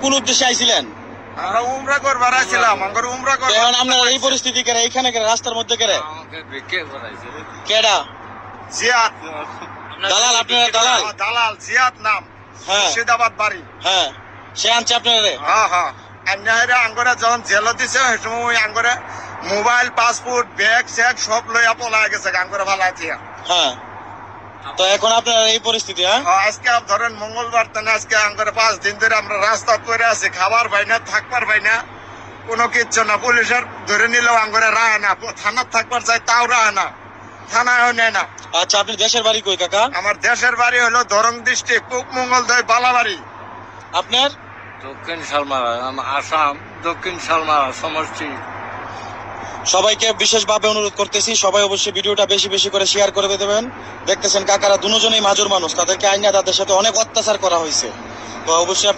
কোন উদ্দেশ্যে আইছিলেন? আমরা উমরা করবার আইছিলাম। আমরা উমরা করব। এখন আপনারা এই পরিস্থিতি কেন এইখানে কেন রাস্তার মধ্যে কেন? আমাকে বিকে করাইছে। কেডা? জিয়াদ দালাল? আপনারা দালাল? দালাল জিয়াদ নাম। হ্যাঁ মুর্শিদাবাদ বাড়ি। হ্যাঁ, সে আনছে আপনারে? হ্যাঁ হ্যাঁ। আন্নাইরা আঙ্গরা যখন জেল দিছে সেই সময় আঙ্গরা মোবাইল পাসপোর্ট ব্যাগ স্যাগ সব লইয়া পলায় গেছে আঙ্গরা ভালাইছে। হ্যাঁ, তো এখন আপনার এই পরিস্থিতি? হ্যাঁ, আজকে ধরেন মঙ্গলবার তানে আজকে আঙ্গরা 5 দিন ধরে আমরা রাস্তা পড়ে আছি, খাবার পাই না, থাকবার পাই না, কোনো কিচ্ছু না। পুলিশের ধরে নিলেও আঙ্গরা রায় না, থানার থাকবার চাই তাও রায় না, থানায়ও নেয় না। আচ্ছা, আপনি দেশের বাড়ি কই কাকা? আমার দেশের বাড়ি হলো দরং ডিস্ট্রিক্ট পূব মঙ্গলদৈ বালাবাড়ি। আপনার? দক্ষিণ শালমারা, আসাম দক্ষিণ শালমারা সমষ্টি। সবাইকে বিশেষভাবে অনুরোধ করতেছি, সবাই অবশ্যই ভিডিওটা বেশি বেশি করে শেয়ার করে দেবেন। দেখতেছেন কাকারা দুজনেই মাজুর মানুষ, তাদেরকে আইনা তাদের সাথে অনেক অত্যাচার করা হয়েছে, তো অবশ্যই